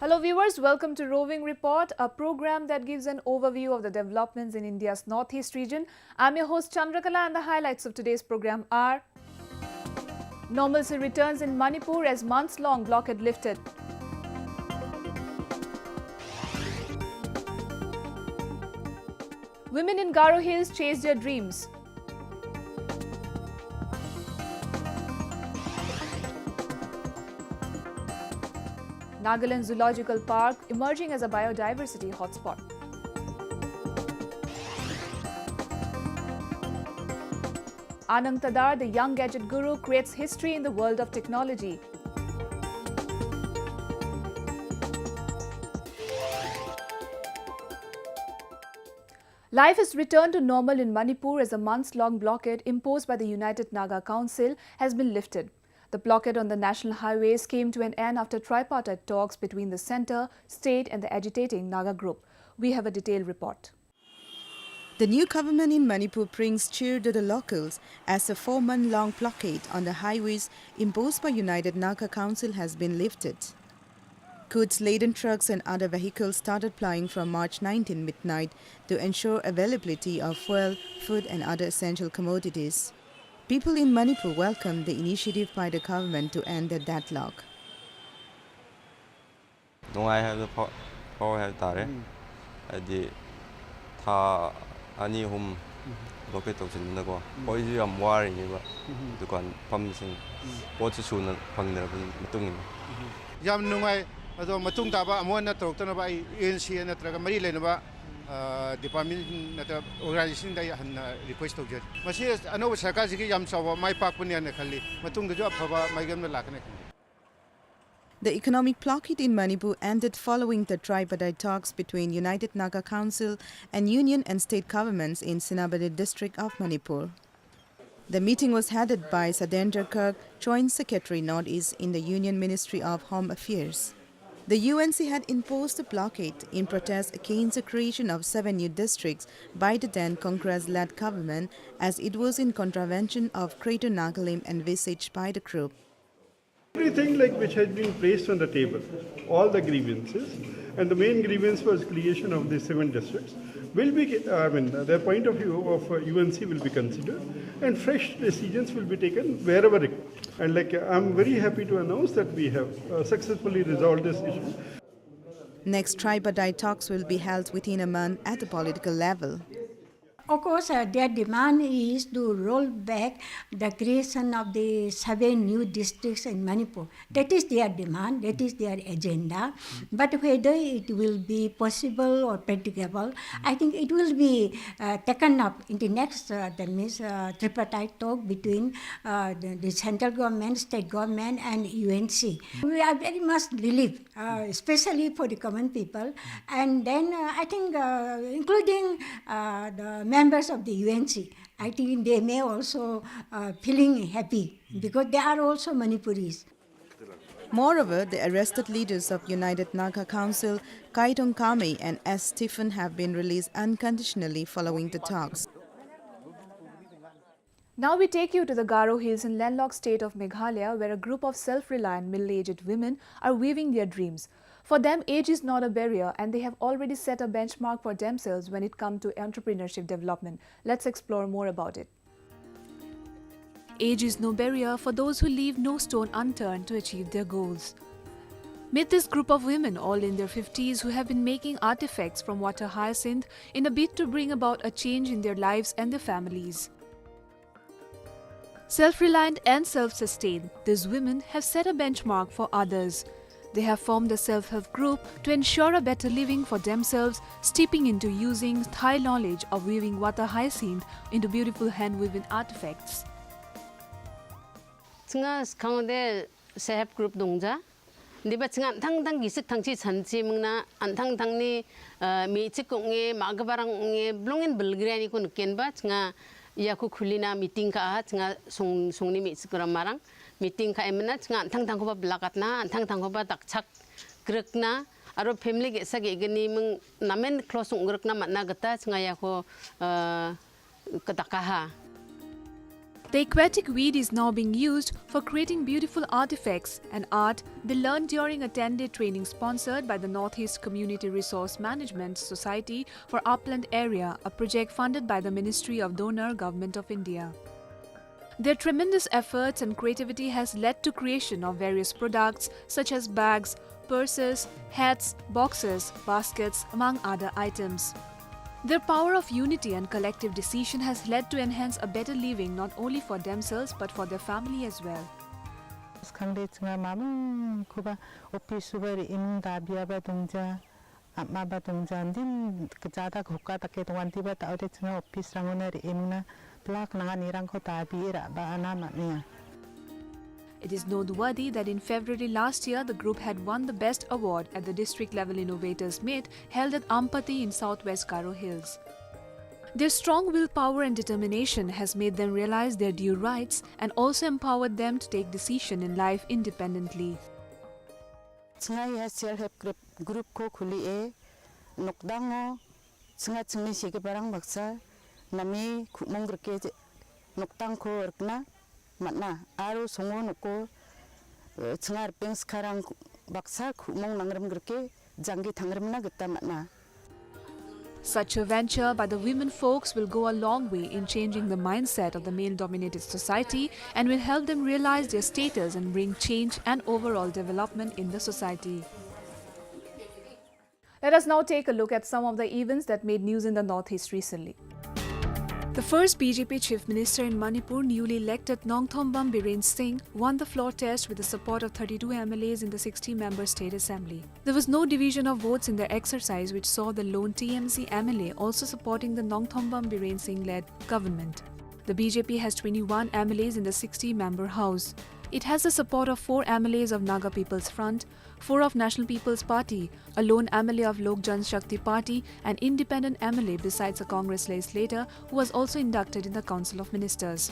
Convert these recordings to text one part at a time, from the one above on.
Hello viewers, welcome to Roving Report, a program that gives an overview of the developments in India's northeast region. I'm your host Chandrakala and the highlights of today's program are: normalcy returns in Manipur as months-long blockade lifted. Women in Garo Hills chase their dreams. Nagaland Zoological Park emerging as a biodiversity hotspot. Anang Tadar, the young gadget guru, creates history in the world of technology. Life has returned to normal in Manipur as a months-long blockade imposed by the United Naga Council has been lifted. The blockade on the national highways came to an end after tripartite talks between the centre, state and the agitating Naga group. We have a detailed report. The new government in Manipur brings cheer to the locals as a 4-month-long blockade on the highways imposed by United Naga Council has been lifted. Goods-laden trucks and other vehicles started plying from March 19 midnight to ensure availability of fuel, food and other essential commodities. People in Manipur welcomed the initiative by the government to end the deadlock. Department organization request The economic blockade in Manipur ended following the tripartite talks between United Naga Council and union and state governments in Sinabade district of Manipur. The meeting was headed by Sadendra Kirk, Joint Secretary Northeast in the Union Ministry of Home Affairs. The UNC had imposed a blockade in protest against the creation of 7 new districts by the then Congress-led government, as it was in contravention of Greater Nagaland envisaged by the group. Everything which has been placed on the table, all the grievances, and the main grievance was creation of the 7 districts, will be, their point of view of UNC will be considered, and fresh decisions will be taken wherever required. And I'm very happy to announce that we have successfully resolved this issue. Next tripartite talks will be held within a month at the political level. Of course, their demand is to roll back the creation of the 7 new districts in Manipur. That is their demand, that is their agenda. But whether it will be possible or practicable, I think it will be taken up in the next tripartite talk between the central government, state government and UNC. We are very much relieved, especially for the common people. And then I think including the members of the UNC, I think they may also feeling happy because they are also Manipuris. Moreover, the arrested leaders of United Naga Council, Kaitong Kame and S. Stephen, have been released unconditionally following the talks. Now we take you to the Garo Hills in landlocked state of Meghalaya, where a group of self-reliant middle-aged women are weaving their dreams. For them, age is not a barrier and they have already set a benchmark for themselves when it comes to entrepreneurship development. Let's explore more about it. Age is no barrier for those who leave no stone unturned to achieve their goals. Meet this group of women, all in their 50s, who have been making artifacts from water hyacinth in a bid to bring about a change in their lives and their families. Self-reliant and self-sustained, these women have set a benchmark for others. They have formed a self-help group to ensure a better living for themselves, steeping into using Thai knowledge of weaving water hyacinth into beautiful hand-woven artifacts. self group 동자 Diba tang tang gisik tangchi chanchi mungna antang tangni mi chikonge magbarange blongen belgriani kun kenba tanga yaku khulina meeting ka tanga songni mi chikram marang meeting ka emna tanga antang tang ko blakatna antang tang ko takchak grekna aro family ge sage gani mung namen close grekna matna gata tanga yako katakaha. The aquatic weed is now being used for creating beautiful artifacts and art they learned during a 10-day training sponsored by the Northeast Community Resource Management Society for Upland Area, a project funded by the Ministry of Donor Government of India. Their tremendous efforts and creativity has led to creation of various products such as bags, purses, hats, boxes, baskets, among other items. Their power of unity and collective decision has led to enhance a better living not only for themselves but for their family as well. 강대층아 마음 그바 오피스버리 임다 비아바 동자 아마바 동자 딘 그자다 국가다케 동안티바 따오대층아 오피스랑오네리 임나 플락 나가니랑 코타비라 바아나마니야. It is noteworthy that in February last year, the group had won the Best Award at the District Level Innovators Meet held at Ampati in southwest Garo Hills. Their strong willpower and determination has made them realize their due rights and also empowered them to take decisions in life independently. 층아이야 self-help group 코 굴리에 녹당어 층아 층미 시게 바랑 박사 남이 구멍 그렇게 녹당 코 얼그나 맞나 아루 송어 놓고 층아 뺑스카랑 박사 구멍 낭름 그렇게 장기 당름나 그따 맞나. Such a venture by the women folks will go a long way in changing the mindset of the male-dominated society and will help them realize their status and bring change and overall development in the society. Let us now take a look at some of the events that made news in the Northeast recently. The first BJP Chief Minister in Manipur, newly elected Nongthombam Biren Singh, won the floor test with the support of 32 MLAs in the 60-member State Assembly. There was no division of votes in their exercise, which saw the lone TMC MLA also supporting the Nongthombam Biren Singh-led government. The BJP has 21 MLAs in the 60-member House. It has the support of 4 MLAs of Naga People's Front, 4 of National People's Party, a lone MLA of Lok Jan Shakti Party, an independent MLA besides a Congress legislator who was also inducted in the Council of Ministers.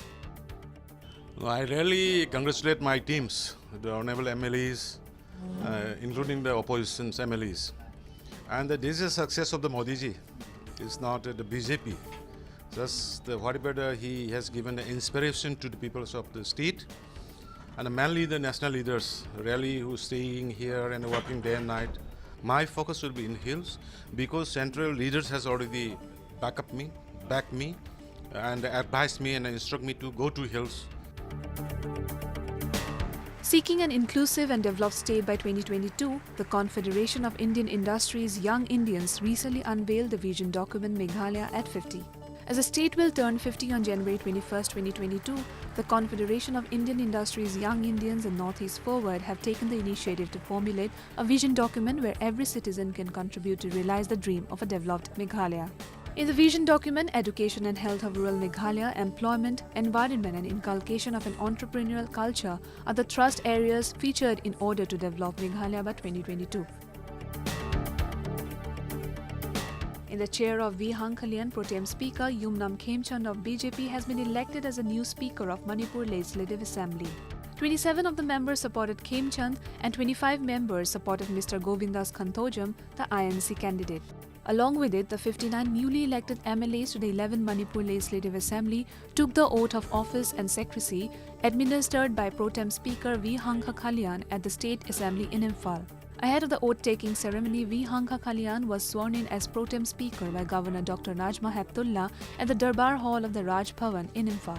I really congratulate my teams, the honorable MLAs, including the opposition's MLAs. And this is a success of the Modi ji. It's not the BJP. Just whatever he has given inspiration to the peoples of the state. And mainly the national leaders, really, who staying here and working day and night. My focus will be in hills because central leaders has already backed me, and advised me and instruct me to go to hills. Seeking an inclusive and developed state by 2022, the Confederation of Indian Industries Young Indians recently unveiled the vision document Meghalaya at 50. As the state will turn 50 on January 21, 2022, the Confederation of Indian Industries Young Indians and Northeast Forward have taken the initiative to formulate a vision document where every citizen can contribute to realize the dream of a developed Meghalaya. In the vision document, education and health of rural Meghalaya, employment, environment and inculcation of an entrepreneurial culture are the thrust areas featured in order to develop Meghalaya by 2022. In the chair of V. Hankhalian, Pro Tem Speaker Yumnam Khemchand of BJP has been elected as a new Speaker of Manipur Legislative Assembly. 27 of the members supported Khemchand and 25 members supported Mr. Govindas Khantojam, the INC candidate. Along with it, the 59 newly elected MLAs to the 11 Manipur Legislative Assembly took the oath of office and secrecy administered by Pro Tem Speaker V. Hankhalian at the State Assembly in Imphal. Ahead of the oath-taking ceremony, V. Hankhalian was sworn in as Pro Tem Speaker by Governor Dr. Najma Heptullah at the Darbar Hall of the Raj Bhavan in Imphal.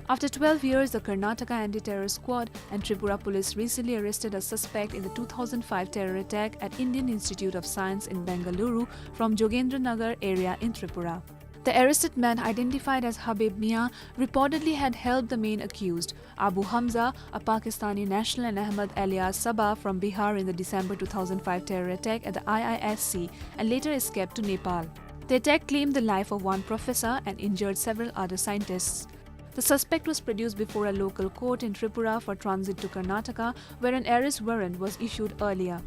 After 12 years, the Karnataka Anti-Terror Squad and Tripura Police recently arrested a suspect in the 2005 terror attack at Indian Institute of Science in Bengaluru from Jogendranagar area in Tripura. The arrested man, identified as Habib Mia, reportedly had helped the main accused, Abu Hamza, a Pakistani national, and Ahmad alias Sabah from Bihar in the December 2005 terror attack at the IISc and later escaped to Nepal. The attack claimed the life of one professor and injured several other scientists. The suspect was produced before a local court in Tripura for transit to Karnataka, where an arrest warrant was issued earlier.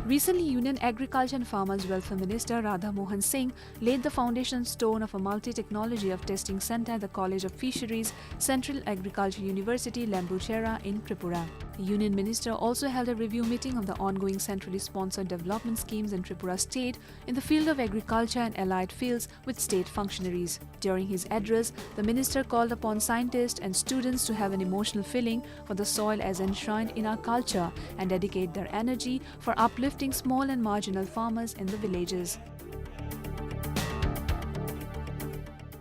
Recently, Union Agriculture and Farmers Welfare Minister Radha Mohan Singh laid the foundation stone of a multi-technology of testing centre at the College of Fisheries, Central Agriculture University, Lambuchera in Tripura. The Union Minister also held a review meeting of the ongoing centrally sponsored development schemes in Tripura state in the field of agriculture and allied fields with state functionaries. During his address, the minister called upon scientists and students to have an emotional feeling for the soil as enshrined in our culture and dedicate their energy for uplifting small and marginal farmers in the villages.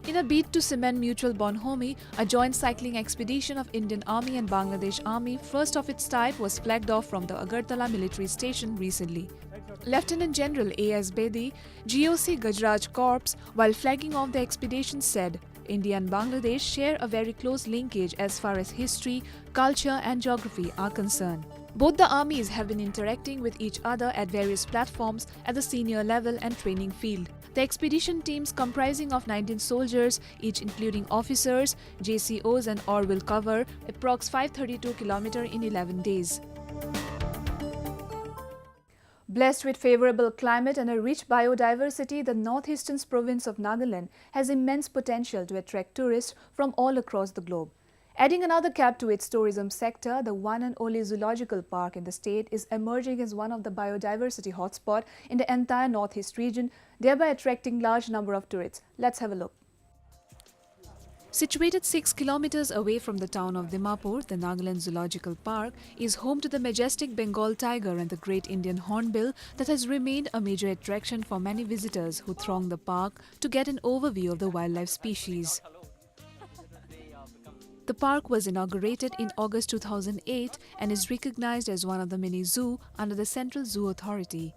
In a bid to cement mutual bonhomie, a joint cycling expedition of Indian Army and Bangladesh Army, first of its type, was flagged off from the Agartala military station recently. Lieutenant General A.S. Bedi, GOC Gajraj Corps, while flagging off the expedition, said, India and Bangladesh share a very close linkage as far as history, culture and geography are concerned. Both the armies have been interacting with each other at various platforms at the senior level and training field. The expedition teams comprising of 19 soldiers, each including officers, JCOs and all will cover approx 532 km in 11 days. Blessed with favorable climate and a rich biodiversity, the northeastern province of Nagaland has immense potential to attract tourists from all across the globe. Adding another cap to its tourism sector, the one and only zoological park in the state is emerging as one of the biodiversity hotspots in the entire northeast region, thereby attracting large number of tourists. Let's have a look. Situated 6 kilometers away from the town of Dimapur, the Nagaland Zoological Park is home to the majestic Bengal tiger and the great Indian hornbill that has remained a major attraction for many visitors who throng the park to get an overview of the wildlife species. The park was inaugurated in August 2008 and is recognized as one of the mini zoo under the Central Zoo Authority.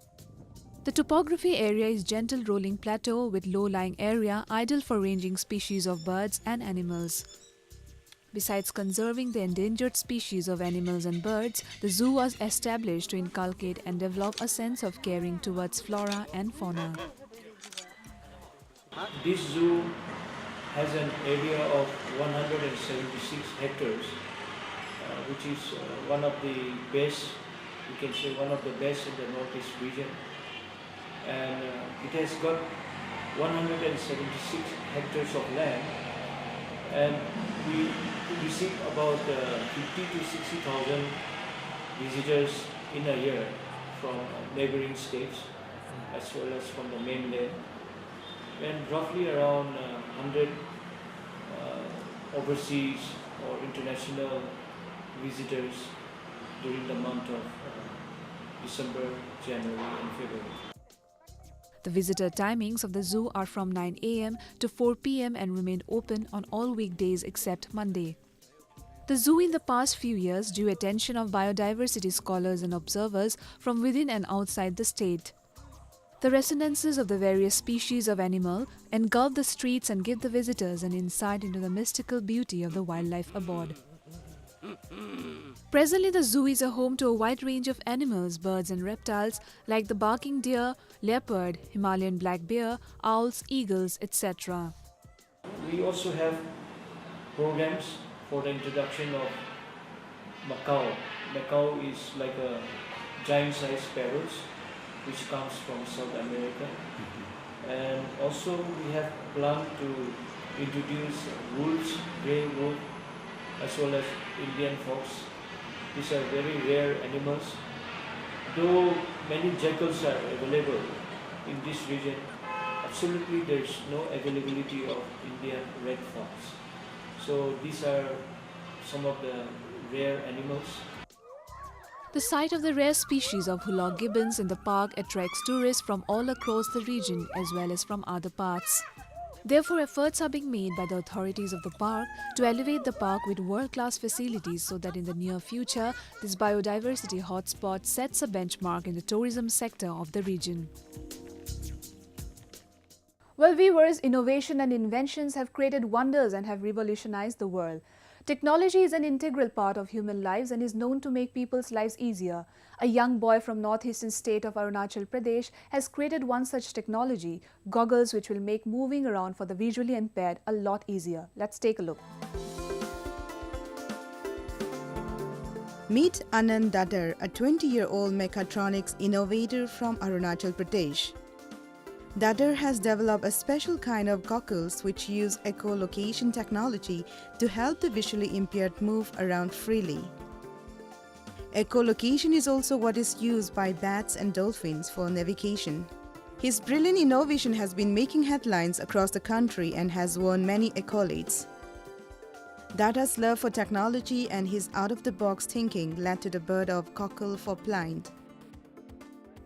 The topography area is gentle rolling plateau with low-lying area ideal for ranging species of birds and animals. Besides conserving the endangered species of animals and birds, the zoo was established to inculcate and develop a sense of caring towards flora and fauna. This zoo has an area of 176 hectares, which is one of the best, we can say one of the best in the northeast region. And it has got 176 hectares of land, and we receive about 50 to 60,000 visitors in a year from neighboring states as well as from the mainland, and roughly around 100 overseas or international visitors during the month of December, January and February. The visitor timings of the zoo are from 9 a.m. to 4 p.m. and remain open on all weekdays except Monday. The zoo in the past few years drew attention of biodiversity scholars and observers from within and outside the state. The resonances of the various species of animal engulf the streets and give the visitors an insight into the mystical beauty of the wildlife aboard. Presently, the zoo is a home to a wide range of animals, birds and reptiles like the barking deer, leopard, Himalayan black bear, owls, eagles, etc. We also have programs for the introduction of macaw. Macaw is like a giant-sized parrots which comes from South America. And also we have planned to introduce wolves, grey wolf, as well as Indian fox. These are very rare animals. Though many jackals are available in this region, absolutely there is no availability of Indian red fox. So these are some of the rare animals. The sight of the rare species of hulok gibbons in the park attracts tourists from all across the region as well as from other parts. Therefore, efforts are being made by the authorities of the park to elevate the park with world-class facilities so that in the near future, this biodiversity hotspot sets a benchmark in the tourism sector of the region. Well, viewers, innovation and inventions have created wonders and have revolutionized the world. Technology is an integral part of human lives and is known to make people's lives easier. A young boy from northeastern state of Arunachal Pradesh has created one such technology, goggles which will make moving around for the visually impaired a lot easier. Let's take a look. Meet Anand Dadar, a 20-year-old mechatronics innovator from Arunachal Pradesh. Dadar has developed a special kind of goggles which use echolocation technology to help the visually impaired move around freely. Echolocation is also what is used by bats and dolphins for navigation. His brilliant innovation has been making headlines across the country and has won many accolades. Dada's love for technology and his out-of-the-box thinking led to the birth of cockle for blind.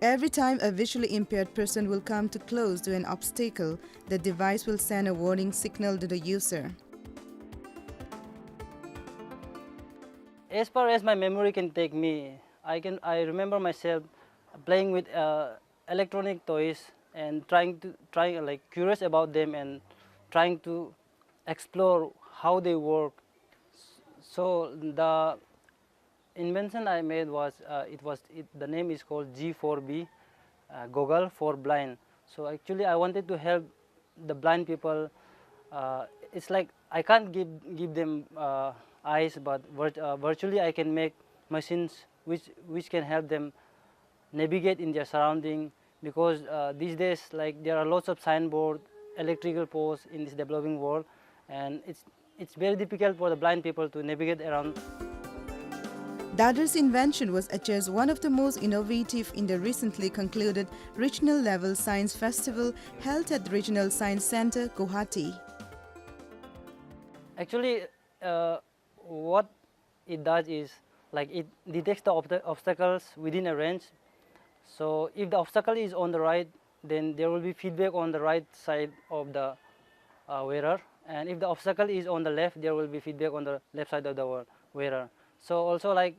Every time a visually impaired person will come too close to an obstacle, the device will send a warning signal to the user. As far as my memory can take me, I remember myself playing with electronic toys and curious about them and trying to explore how they work. So the invention I made was the name is called G4B, Goggle for Blind. So actually I wanted to help the blind people. It's like I can't give them eyes, but virtually I can make machines which can help them navigate in their surrounding, because these days there are lots of signboard, electrical poles in this developing world, and it's very difficult for the blind people to navigate around. Dada's invention was adjudged one of the most innovative in the recently concluded Regional Level Science Festival held at the Regional Science Center, Guwahati. Actually, what it does is it detects the obstacles within a range. So if the obstacle is on the right, then there will be feedback on the right side of the wearer, and if the obstacle is on the left, there will be feedback on the left side of the wearer. So also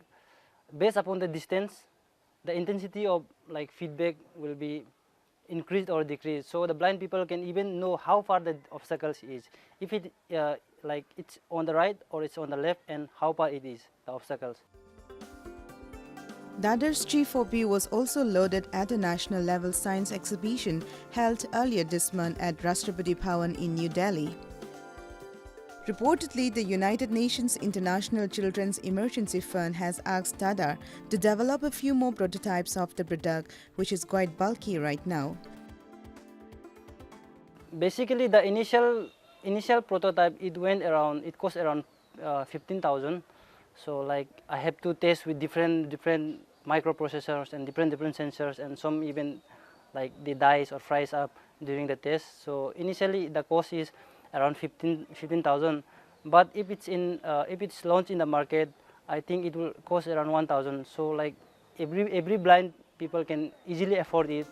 based upon the distance, the intensity of feedback will be increased or decreased. So the blind people can even know how far the obstacles is, if it it's on the right or it's on the left, and how far it is, the obstacles. Dada's G4B was also loaded at the National Level Science Exhibition held earlier this month at Rashtrapati Bhavan in New Delhi. Reportedly, the United Nations International Children's Emergency Fund has asked Dada to develop a few more prototypes of the product, which is quite bulky right now. Basically, the initial prototype, it cost around 15,000. So I have to test with different microprocessors and different sensors, and some even they dies or fries up during the test. So initially the cost is around 15,000, but if it's launched in the market, I think it will cost around 1,000. So every blind people can easily afford it.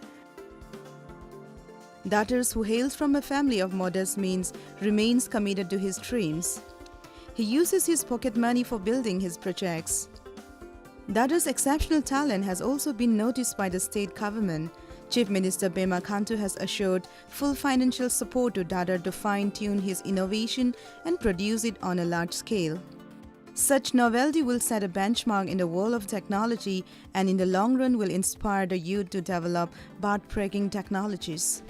Datters, who hails from a family of modest means, remains committed to his dreams. He uses his pocket money for building his projects. Dada's exceptional talent has also been noticed by the state government. Chief Minister Pema Khantu has assured full financial support to Dada to fine-tune his innovation and produce it on a large scale. Such novelty will set a benchmark in the world of technology and in the long run will inspire the youth to develop path-breaking technologies.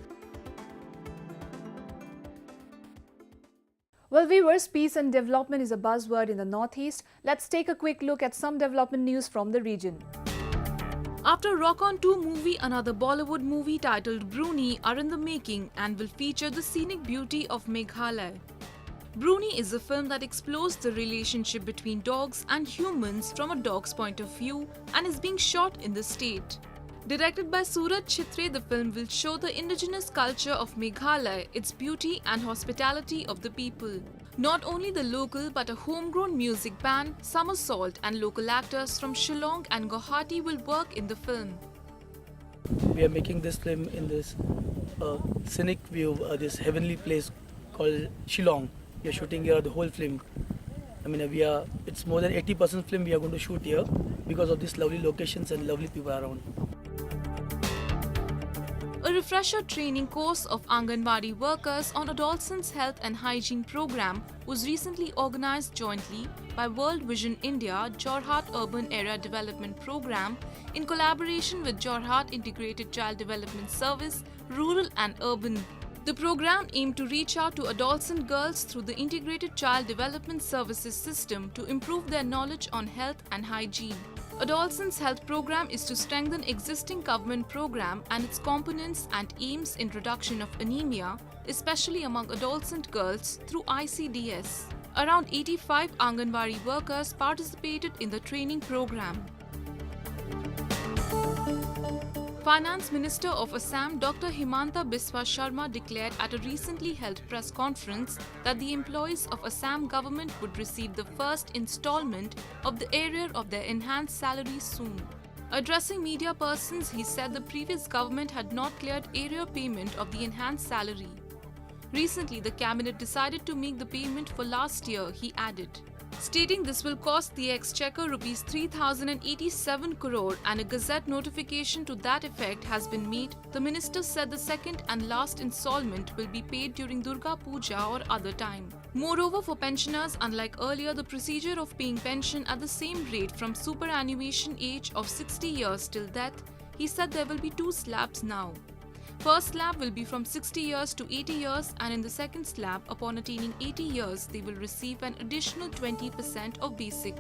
Well, viewers, peace and development is a buzzword in the Northeast. Let's take a quick look at some development news from the region. After Rock On 2 movie, another Bollywood movie titled Bruni are in the making and will feature the scenic beauty of Meghalaya. Bruni is a film that explores the relationship between dogs and humans from a dog's point of view and is being shot in the state. Directed by Suraj Chhitre, the film will show the indigenous culture of Meghalaya, its beauty and hospitality of the people. Not only the local but a homegrown music band, Somersault and local actors from Shillong and Guwahati will work in the film. We are making this film in this scenic view, this heavenly place called Shillong. We are shooting here the whole film. I mean, it's more than 80% film we are going to shoot here because of these lovely locations and lovely people around. A refresher training course of Anganwadi workers on Adolescents' Health and Hygiene program was recently organized jointly by World Vision India Jorhat Urban Area Development Program in collaboration with Jorhat Integrated Child Development Service, Rural and Urban. The program aimed to reach out to adolescent girls through the Integrated Child Development Services system to improve their knowledge on health and hygiene. Adolescents' Health Program is to strengthen existing government program and its components and aims in reduction of anemia, especially among adolescent girls through ICDS. Around 85 Anganwadi workers participated in the training program. Finance Minister of Assam Dr. Himanta Biswa Sharma declared at a recently held press conference that the employees of Assam government would receive the first installment of the arrear of their enhanced salaries soon. Addressing media persons, he said the previous government had not cleared arrear payment of the enhanced salary. Recently, the cabinet decided to make the payment for last year, he added. Stating this will cost the exchequer Rs 3,087 crore and a gazette notification to that effect has been made, the minister said the second and last installment will be paid during Durga Puja or other time. Moreover, for pensioners, unlike earlier, the procedure of paying pension at the same rate from superannuation age of 60 years till death, he said there will be two slabs now. First slab will be from 60 years to 80 years, and in the second slab, upon attaining 80 years, they will receive an additional 20% of basic.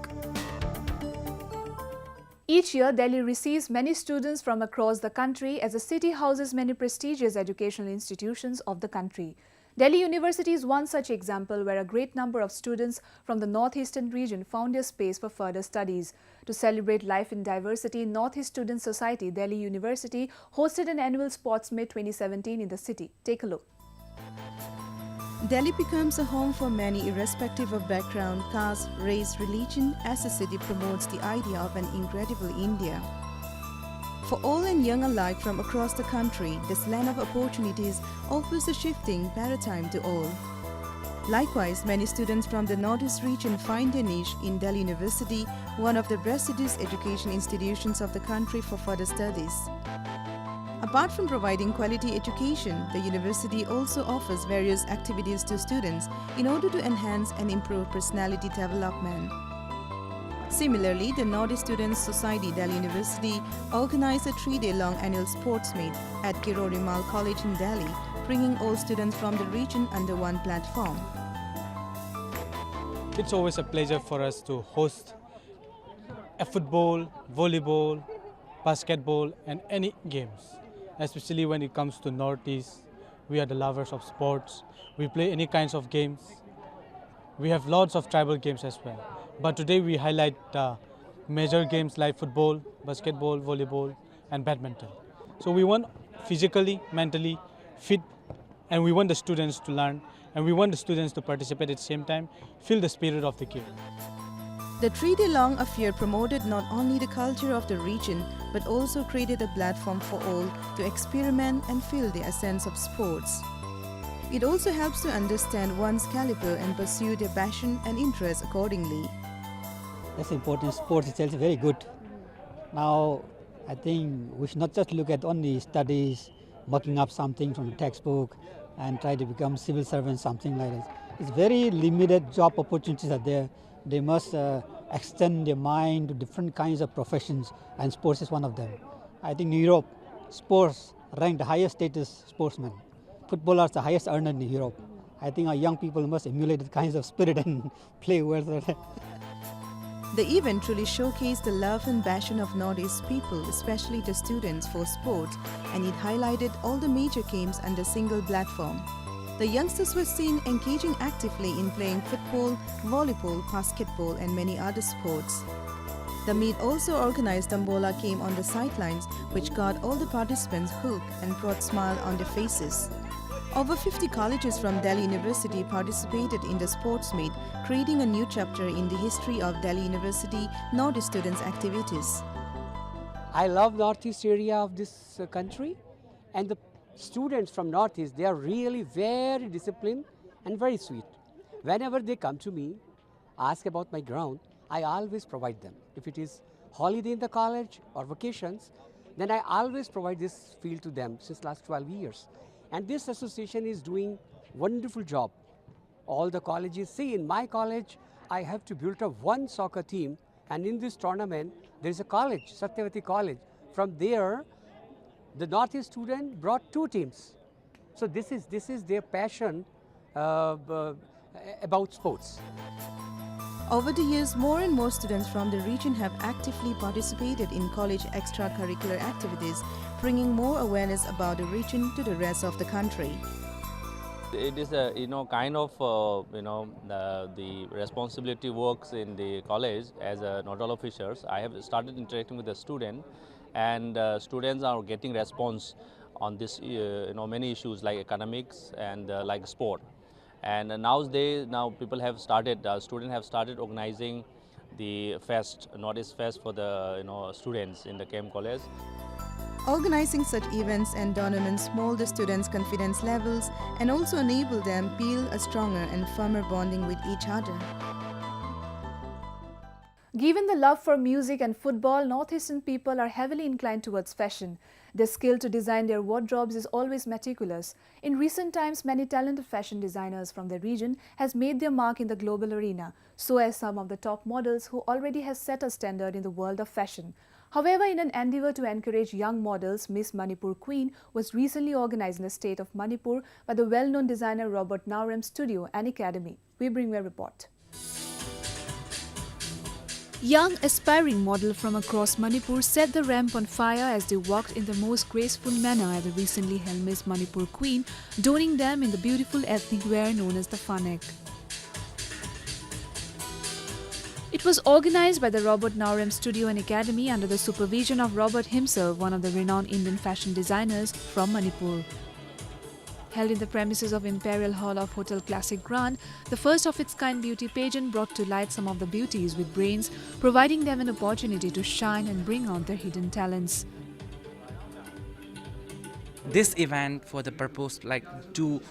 Each year, Delhi receives many students from across the country as the city houses many prestigious educational institutions of the country. Delhi University is one such example where a great number of students from the northeastern region found their space for further studies. To celebrate life in diversity, Northeast Student Society, Delhi University hosted an annual Sports Meet 2017 in the city. Take a look. Delhi becomes a home for many irrespective of background, caste, race, religion, as the city promotes the idea of an incredible India. For old and young alike from across the country, this land of opportunities offers a shifting paradigm to all. Likewise, many students from the Northeast region find their niche in Delhi University, one of the prestigious education institutions of the country for further studies. Apart from providing quality education, the university also offers various activities to students in order to enhance and improve personality development. Similarly, the Northeast Students Society, Delhi University organized a 3-day-long annual sports meet at Roving College in Delhi, bringing all students from the region under one platform. It's always a pleasure for us to host a football, volleyball, basketball and any games. Especially when it comes to Northeast, we are the lovers of sports. We play any kinds of games. We have lots of tribal games as well. But today we highlight major games like football, basketball, volleyball and badminton. So we want physically, mentally fit, and we want the students to learn, and we want the students to participate at the same time, feel the spirit of the game. The 3-day-long affair promoted not only the culture of the region, but also created a platform for all to experiment and feel the essence of sports. It also helps to understand one's caliber and pursue their passion and interest accordingly. That's important. Sports itself is very good. Now, I think we should not just look at only studies, mucking up something from the textbook and try to become civil servants, something like that. It's very limited job opportunities are there. They must extend their mind to different kinds of professions, and sports is one of them. I think in Europe, sports rank the highest status sportsmen. Footballers are the highest earner in Europe. I think our young people must emulate that kinds of spirit and play well. The event truly showcased the love and passion of Northeast people, especially the students, for sport, and it highlighted all the major games under a single platform. The youngsters were seen engaging actively in playing football, volleyball, basketball and many other sports. The meet also organized Dambola game on the sidelines, which got all the participants hooked and brought smile on their faces. Over 50 colleges from Delhi University participated in the sports meet, creating a new chapter in the history of Delhi University Northeast students' activities. I love Northeast area of this country, and the students from Northeast, they are really very disciplined and very sweet. Whenever they come to me, ask about my ground, I always provide them. If it is holiday in the college or vacations, then I always provide this field to them since last 12 years. And this association is doing wonderful job. All the colleges, see in my college, I have to build up one soccer team, and in this tournament, there is a college, Satyavati College. From there, the Northeast student brought 2 teams. So this is their passion about sports. Over the years, more and more students from the region have actively participated in college extracurricular activities, bringing more awareness about the region to the rest of the country. It is a kind of the responsibility works in the college as a nodal officers. I have started interacting with the student, and students are getting response on this, many issues like economics and like sport. And nowadays, now people have started, students have started organizing the fest, Northeast Fest for the students in the KM College. Organizing such events and tournaments mold the students' confidence levels and also enable them build a stronger and firmer bonding with each other. Given the love for music and football, Northeastern people are heavily inclined towards fashion. Their skill to design their wardrobes is always meticulous. In recent times, many talented fashion designers from the region has made their mark in the global arena, so as some of the top models who already has set a standard in the world of fashion. However, in an endeavour to encourage young models, Miss Manipur Queen was recently organized in the state of Manipur by the well-known designer Robert Naurem's studio and academy. We bring you a report. Young aspiring model from across Manipur set the ramp on fire as they walked in the most graceful manner at the recently held Miss Manipur Queen, donning them in the beautiful ethnic wear known as the fanek. It was organized by the Robert Naurem Studio and Academy under the supervision of Robert himself, one of the renowned Indian fashion designers from Manipur. Held in the premises of Imperial Hall of Hotel Classic Grand, the first of its kind beauty pageant brought to light some of the beauties with brains, providing them an opportunity to shine and bring out their hidden talents. This event for the purpose to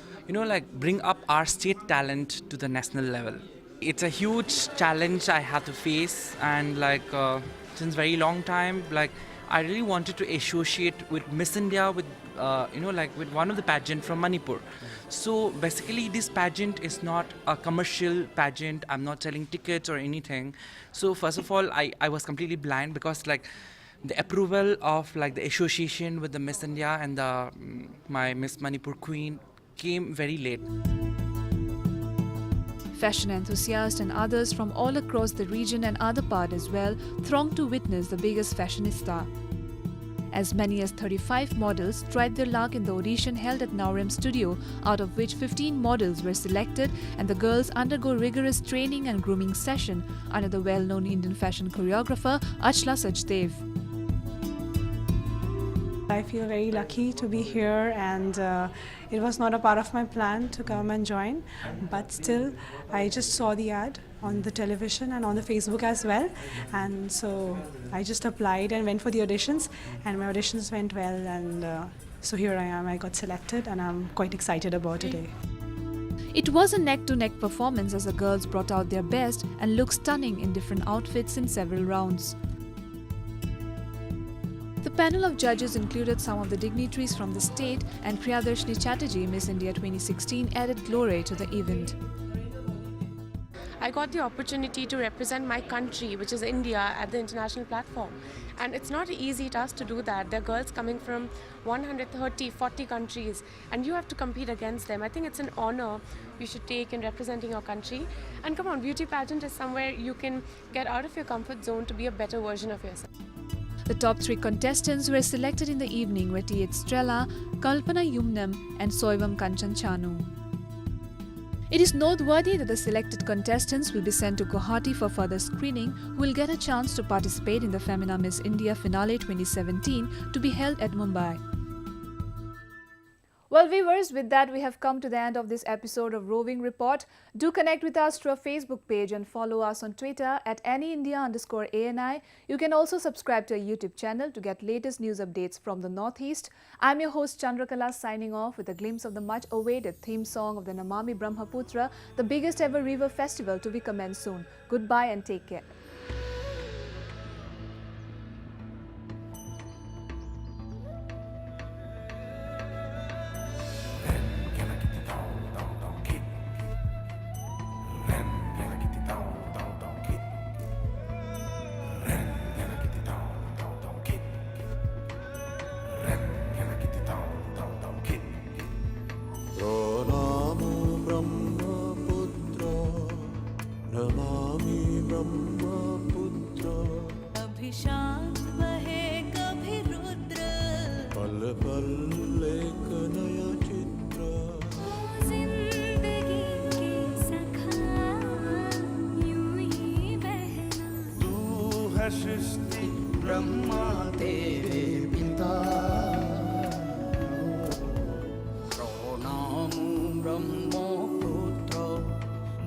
bring up our state talent to the national level. It's a huge challenge I had to face, and since very long time, I really wanted to associate with Miss India with with one of the pageant from Manipur. So basically this pageant is not a commercial pageant. I'm not selling tickets or anything. So first of all, I was completely blind because the approval of the association with the Miss India and the my Miss Manipur Queen came very late. Fashion enthusiasts and others from all across the region and other part as well thronged to witness the biggest fashionista. As many as 35 models tried their luck in the audition held at Naurem Studio, out of which 15 models were selected, and the girls undergo rigorous training and grooming session under the well-known Indian fashion choreographer Achla Sajdev. I feel very lucky to be here, and it was not a part of my plan to come and join, but still I just saw the ad on the television and on the Facebook as well, and so I just applied and went for the auditions, and my auditions went well, and so here I am. I got selected and I'm quite excited about today. It was a neck-to-neck performance as the girls brought out their best and looked stunning in different outfits in several rounds. The panel of judges included some of the dignitaries from the state, and Priyadarshini Chatterjee, Miss India 2016, added glory to the event. I got the opportunity to represent my country, which is India, at the international platform. And it's not an easy task to do that. There are girls coming from 130, 40 countries, and you have to compete against them. I think it's an honor you should take in representing your country. And come on, beauty pageant is somewhere you can get out of your comfort zone to be a better version of yourself. The top 3 contestants who were selected in the evening were T.H. Strela, Kalpana Yumnam and Soivam Kanchan Chanu. It is noteworthy that the selected contestants will be sent to Guwahati for further screening, who will get a chance to participate in the Femina Miss India Finale 2017 to be held at Mumbai. Well, viewers, with that we have come to the end of this episode of Roving Report. Do connect with us through our Facebook page and follow us on Twitter at AnyIndia_ANI. You can also subscribe to our YouTube channel to get latest news updates from the Northeast. I'm your host Chandrakala, signing off with a glimpse of the much-awaited theme song of the Namami Brahmaputra, the biggest ever river festival to be commenced soon. Goodbye and take care. सृष्टि ब्रह्मा तेरे पिता प्रणामो ब्रह्मपुत्र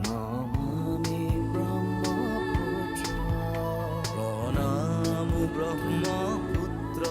नमामि ब्रह्मपुत्र प्रणामो ब्रह्मपुत्र